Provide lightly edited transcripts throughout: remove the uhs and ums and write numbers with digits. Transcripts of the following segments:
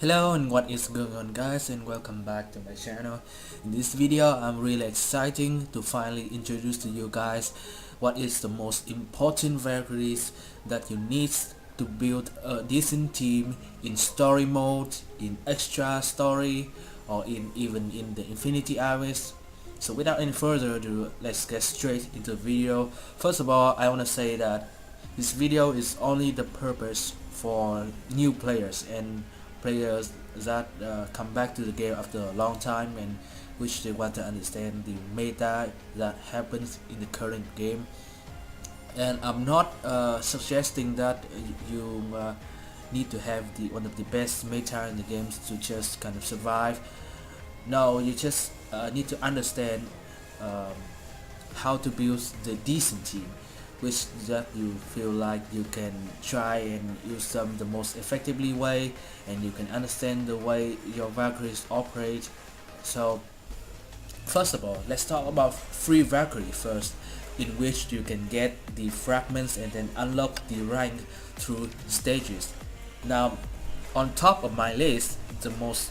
Hello and what is going on guys, and welcome back to my channel. In this video I'm really exciting to finally introduce to you guys what is the most important Valkyries that you need to build a decent team in story mode, in extra story, or even in the Infinity Abyss. So without any further ado, let's get straight into the video. First of all, I want to say that this video is only the purpose for new players and players that come back to the game after a long time and which they want to understand the meta that happens in the current game. And I'm not suggesting that you need to have one of the best meta in the games to just kind of survive. No, you just need to understand um, how to build the decent team, which that you feel like you can try and use them the most effectively way, and you can understand the way your Valkyries operate. So first of all, let's talk about free Valkyrie first, in which you can get the fragments and then unlock the rank through stages. Now on top of my list,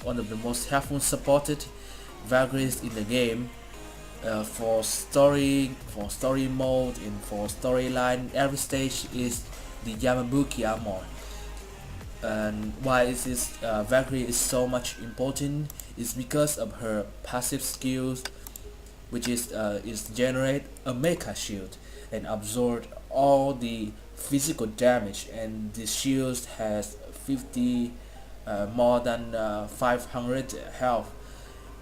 one of the most helpful supported Valkyries in the game for story mode and for storyline every stage is the Yamabuki armor. And why is this Valkyrie is so much important is because of her passive skills, which is generate a mecha shield and absorb all the physical damage, and the shield has 50 more than 500 health,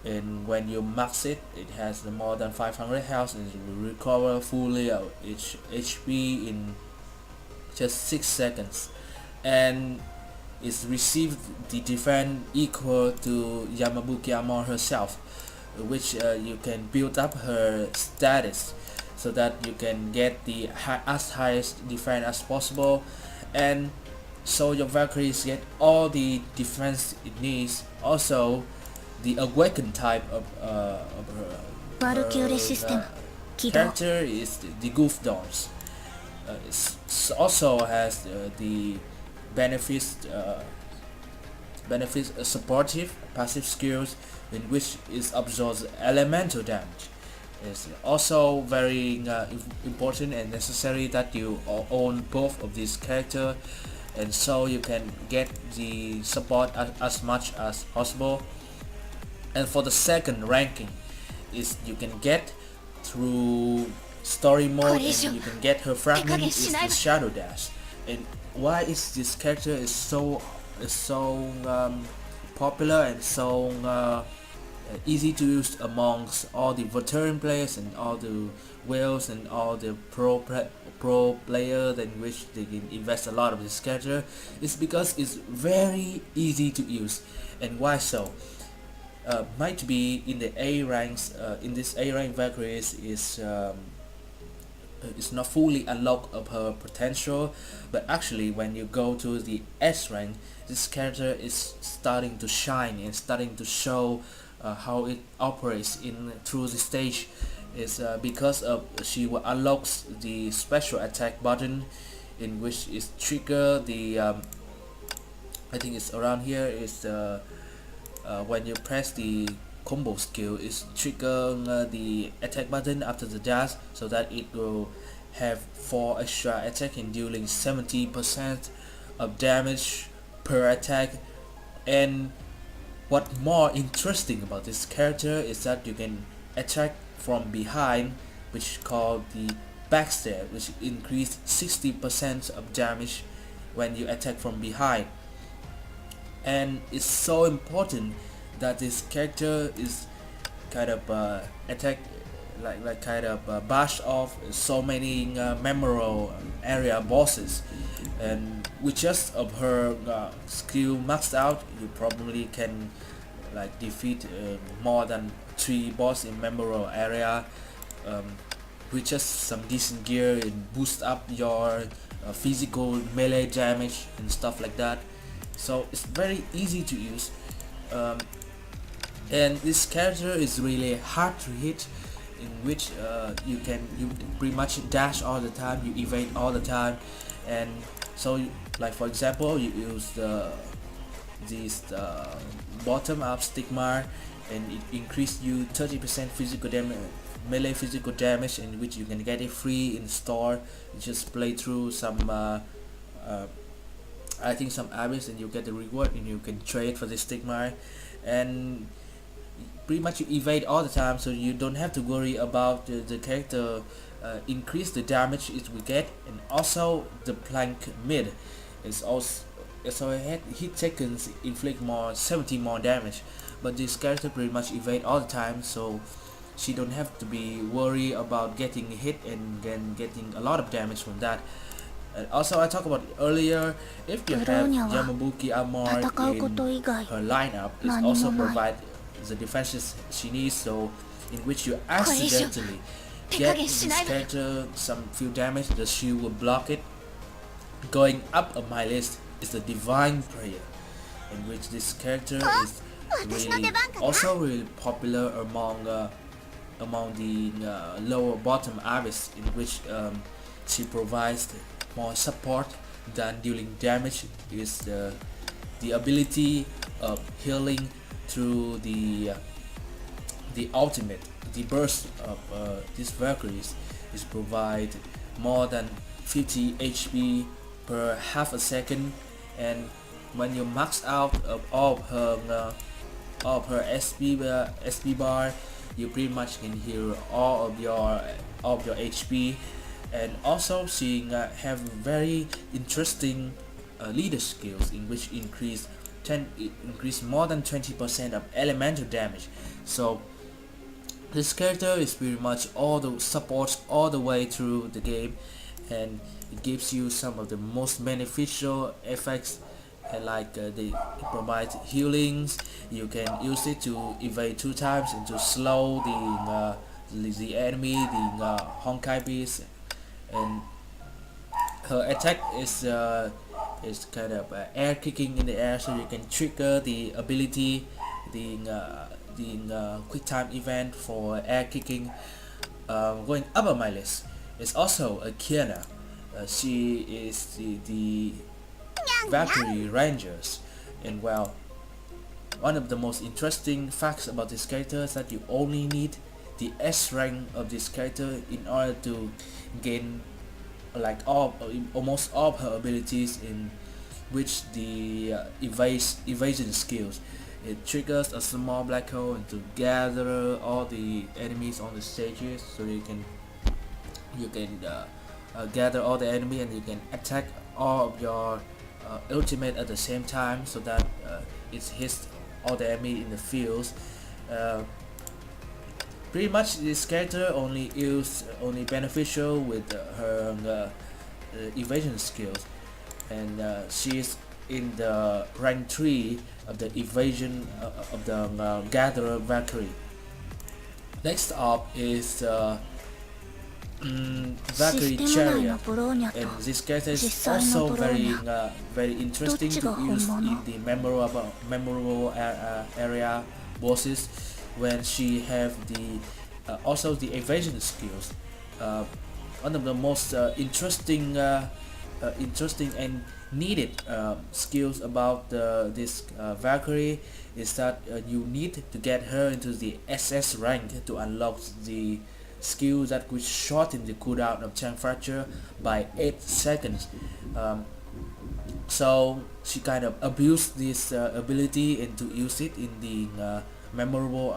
and when you max it, it has more than 500 health and it will recover fully each HP in just 6 seconds, and it's received the defense equal to Yamabuki Armor herself, which you can build up her status so that you can get the highest defense as possible, and so your Valkyries get all the defense it needs. Also, the awakened type of her character is the Goof Dolls. It also has the benefits supportive passive skills, in which it absorbs elemental damage. It's also very important and necessary that you own both of these characters, and so you can get the support as much as possible. And for the second ranking is you can get through story mode, and you can get her fragment is the Shadow Dash. And why is this character is so popular and so easy to use amongst all the veteran players and all the whales and all the pro players in which they can invest a lot of this character, is because it's very easy to use. And why so? Might be in the A ranks, in this A rank Valkyries is not fully unlocked of her potential, but actually when you go to the S rank, this character is starting to shine and starting to show how it operates in through the stage. Is because of she will unlocks the special attack button, in which is trigger the I think it's around here is when you press the combo skill, is trigger the attack button after the dash, so that it will have 4 extra attack and dealing 70% of damage per attack. And what more interesting about this character is that you can attack from behind, which called the backstab, which increase 60% of damage when you attack from behind. And it's so important that this character is kind of attack like kind of bash off so many memorable area bosses, and with just of her skill maxed out, you probably can like defeat more than 3 boss in memorable area with just some decent gear and boost up your physical melee damage and stuff like that. So it's very easy to use, and this character is really hard to hit, in which you pretty much dash all the time, you evade all the time. And so like for example, you use the this bottom up stigma, and it increase you 30% physical damage, melee physical damage, in which you can get it free in store. You just play through some I think some abyss and you get the reward, and you can trade for the stigma, and pretty much you evade all the time, so you don't have to worry about the character increase the damage it will get. And also the plank mid is also, so hit seconds inflict more 70 more damage, but this character pretty much evade all the time, so she don't have to be worried about getting hit and then getting a lot of damage from that. And also I talked about earlier, if you have Yamabuki armor in her lineup, it also provide the defenses she needs, so in which you accidentally get this character some few damage, the shield will block it. Going up on my list is the Divine Prayer, in which this character is really also really popular among the lower bottom abyss, in which she provides more support than dealing damage. Is the ability of healing through the ultimate, the burst of these Valkyries is provide more than 50 HP per half a second, and when you max out of all of her SP bar, you pretty much can heal all of your HP. And also she have very interesting leader skills, in which increase more than 20% of elemental damage. So this character is pretty much all the supports all the way through the game, and it gives you some of the most beneficial effects, like it provides healings. You can use it to evade 2 times and to slow the enemy, the Honkai beast. And her attack is kind of air kicking in the air, so you can trigger the ability, the quick time event for air kicking. Going up on my list is also a Kiana. She is the Valkyrie Rangers, and well, one of the most interesting facts about this character is that you only need the S rank of this character in order to gain like almost all of her abilities, in which the evasion skills. It triggers a small black hole and to gather all the enemies on the stages, so you can gather all the enemy, and you can attack all of your ultimate at the same time, so that it hits all the enemy in the fields. Pretty much this character only beneficial with her evasion skills, and she is in the rank 3 of the evasion of the Gatherer Valkyrie. Next up is Valkyrie Chariot, and this character is also very interesting to use in the memorable area bosses, when she have the also the evasion skills. One of the most interesting and needed skills about this Valkyrie is that you need to get her into the SS rank to unlock the skill that could shorten the cooldown of Chang Fracture by 8 seconds. So she kind of abused this ability and to use it in the memorable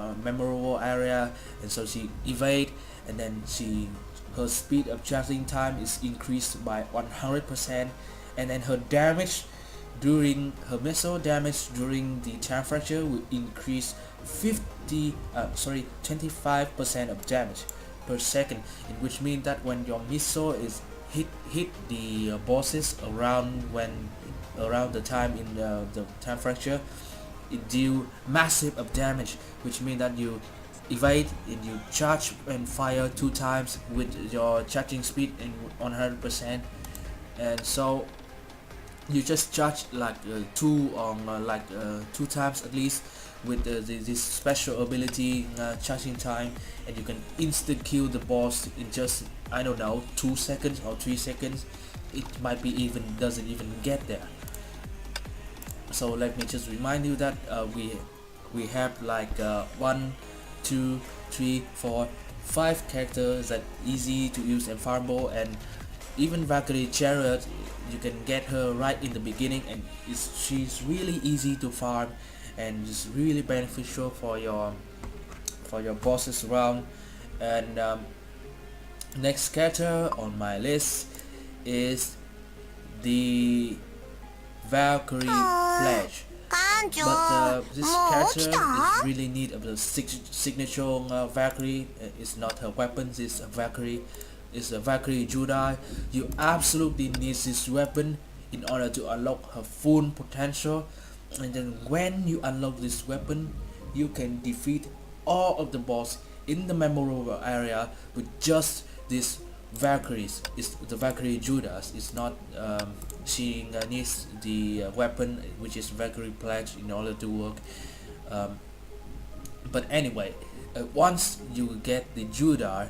area, and so she evade, and then her speed of charging time is increased by 100%, and then her damage during her missile damage during the time fracture will increase 25% of damage per second, in which means that when your missile is hit the bosses around the time in the time fracture, it deal massive of damage, which means that you evade and you charge and fire 2 times with your charging speed in 100%, and so you just charge like 2 times at least with this special ability charging time, and you can instant kill the boss in just, I don't know, 2 seconds or 3 seconds. It might be even doesn't even get there. So let me just remind you that we have like 1, 2, 3, 4, 5 characters that easy to use and farmable, and even Valkyrie Chariot, you can get her right in the beginning, and she's really easy to farm and is really beneficial for your bosses around. And next character on my list is the Valkyrie Pledge. But this character is really neat of the signature Valkyrie. It's not her weapons, it's a Valkyrie. It's a Valkyrie Judai. You absolutely need this weapon in order to unlock her full potential. And then when you unlock this weapon, you can defeat all of the boss in the memorable area with just this Valkyries. It's the Valkyrie Judas. It's not she needs the weapon, which is Valkyrie Pledge, in order to work. But anyway, once you get the Judas,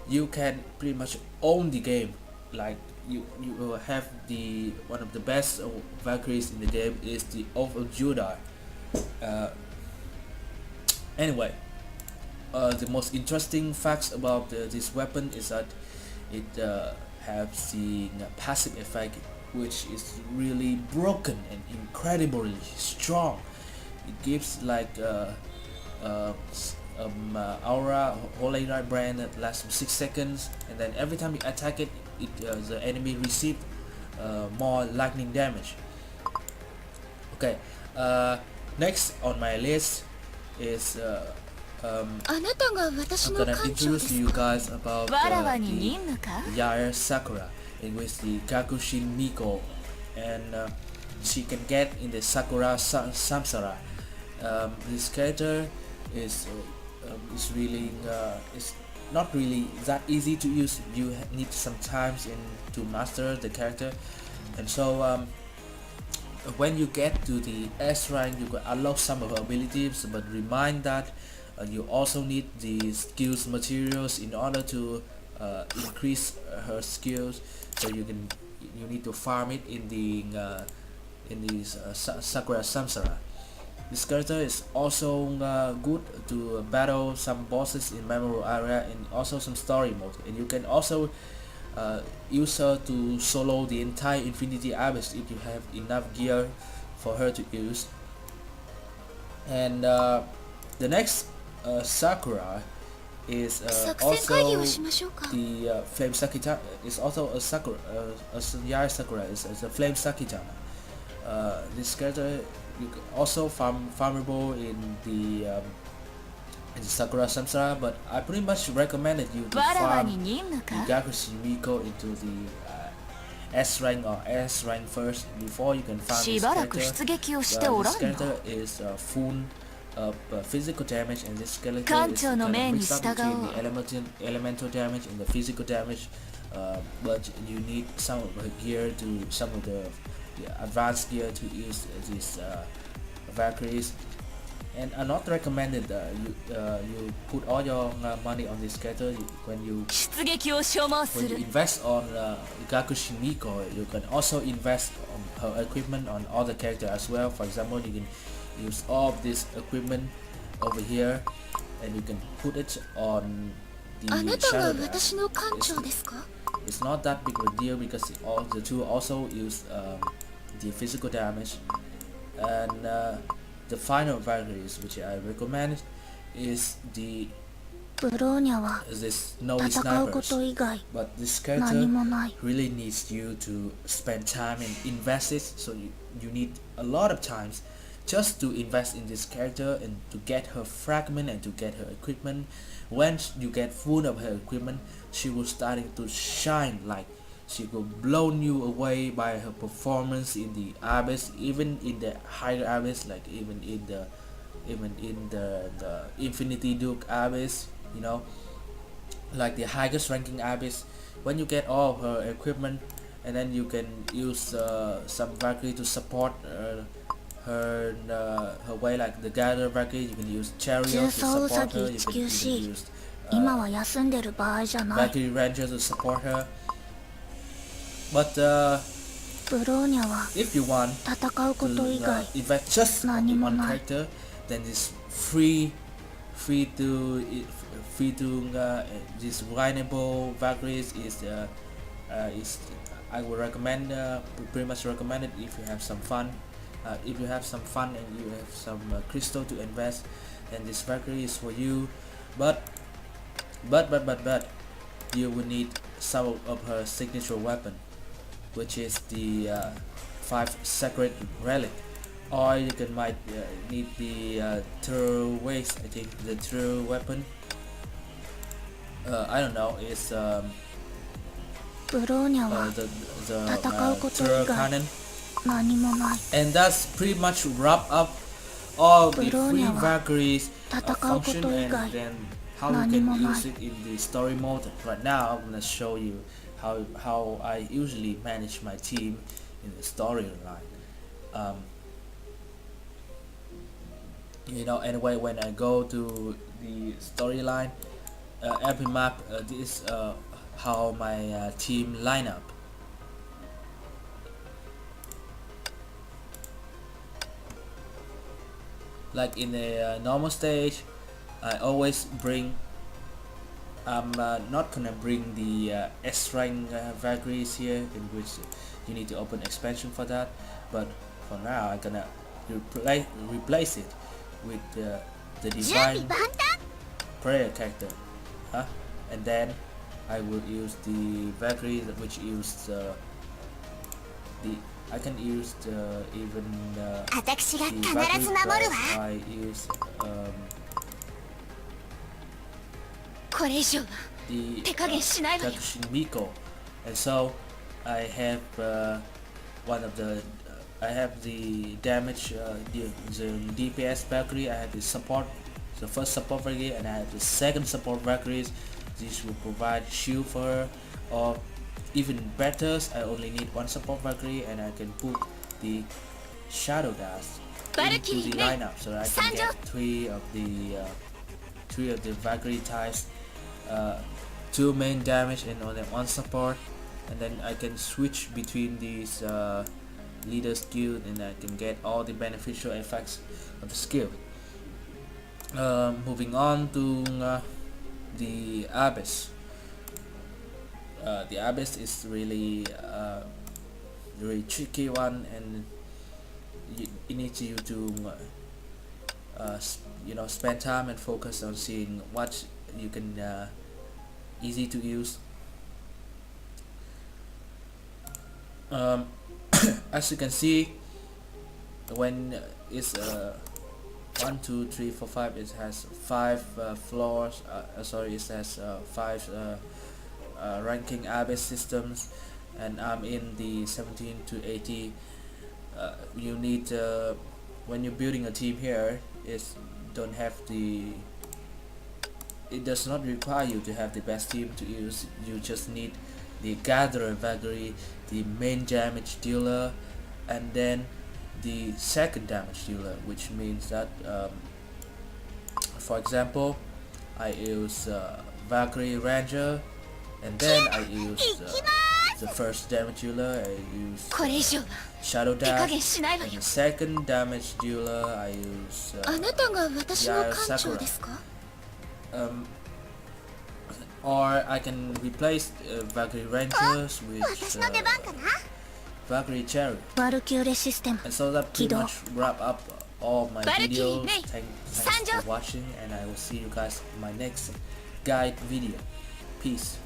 you can pretty much own the game. Like you will have the one of the best Valkyries in the game is the Oath of Judah. Anyway, the most interesting facts about this weapon is that it has the passive effect, which is really broken and incredibly strong. It gives like aura holy light brand that lasts for 6 seconds, and then every time you attack it, the enemy receive more lightning damage. Okay, next on my list is I'm gonna introduce you guys about the Yair Sakura, in which the Gakushin Miko, and she can get in the Sakura Samsara. This character is really it's not really that easy to use. You need some time to master the character, and so when you get to the S rank, you can unlock some of her abilities, but remind that you also need the skills materials in order to increase her skills. So you need to farm it in the Sakura Samsara. This character is also good to battle some bosses in memorable area and also some story mode, and you can also use her to solo the entire Infinity Abyss if you have enough gear for her to use. And the next Sakura is also the Flame Sakita. Is also a Sakura, Yair Sakura is a Flame Sakitama. This character you can also farmable in the Sakura Samsara, but I pretty much recommended you to farm the Gakushin Miko into the S rank or S rank first before you can farm this character. This character is full of physical damage, and this character is kind of mixed up between the elemental damage and the physical damage, but you need some of her gear to some of the advanced gear to use these Valkyries. And I'm not recommended you put all your money on this character. When you invest on Gakushin Miko, you can also invest on her equipment on other characters as well. For example, you can use all of this equipment over here, and you can put it on the Shadow Dash. It's not that big of a deal because the two also use the physical damage. And the final Valkyries which I recommend is this Snowy Snipers, but this character really needs you to spend time and invest it, so you need a lot of times just to invest in this character and to get her fragment and to get her equipment. Once you get full of her equipment, she will starting to shine. Like she will blow you away by her performance in the Abyss, even in the higher Abyss, like even in the Infinity Duke Abyss, you know, like the highest ranking Abyss. When you get all her equipment, and then you can use some Valkyrie to support her way, like the Gather Valkyrie. You can use Chariot to support her. You can use Valkyrie Ranger to support her. But If you want to invest just on one character, then this free to this grindable Valkyries is I would recommend, pretty much recommend it if you have some fun. If you have some fun and you have some crystal to invest, then this Valkyrie is for you. But you will need some of her signature weapon, which is the 5 sacred relic, or you might need the true waste. I think the true weapon. I don't know. It's the true cannon, and that's pretty much wrap up all the free Valkyries function, and then how you can use it in the story mode. Right now I'm gonna show you how I usually manage my team in the storyline. Anyway, when I go to the storyline, every map, this how my team line up. Like in a normal stage, I always bring, I'm not gonna bring the S rank Valkyries here, in which you need to open expansion for that, but for now I'm gonna replace it with the divine prayer character, and then I will use the Valkyrie, which use I can use even the Valkyrie plus I use the Takushin Miko, and so I have one of the I have the damage, the DPS Valkyrie. I have the support, the first support Valkyrie, and I have the second support Valkyries. This will provide shield for her, or even better, I only need one support Valkyrie, and I can put the Shadow Dust into the lineup, so I can get three of the Valkyrie types, 2 main damage and only 1 support, and then I can switch between these leader skill, and I can get all the beneficial effects of the skill. Moving on to the Abyss. The Abyss is really really tricky one, and it needs you to spend time and focus on seeing what you can easy to use. As you can see, when it's 1, 2, 3, 4, 5, it has 5 floors. Sorry, it has 5 ranking Abyss systems, and I'm in the 17 to 80. You need when you're building a team here, it does not require you to have the best team to use. You just need the Gatherer Valkyrie, the main damage dealer, and then the second damage dealer, which means that for example, I use Valkyrie Ranger, and then I use the first damage dealer, I use Shadow Dash, and the second damage dealer I use Sakura. Or I can replace Valkyrie Rangers with Valkyrie Cherry. And so that pretty much wrap up all my videos. Thanks for watching, and I will see you guys in my next guide video. Peace.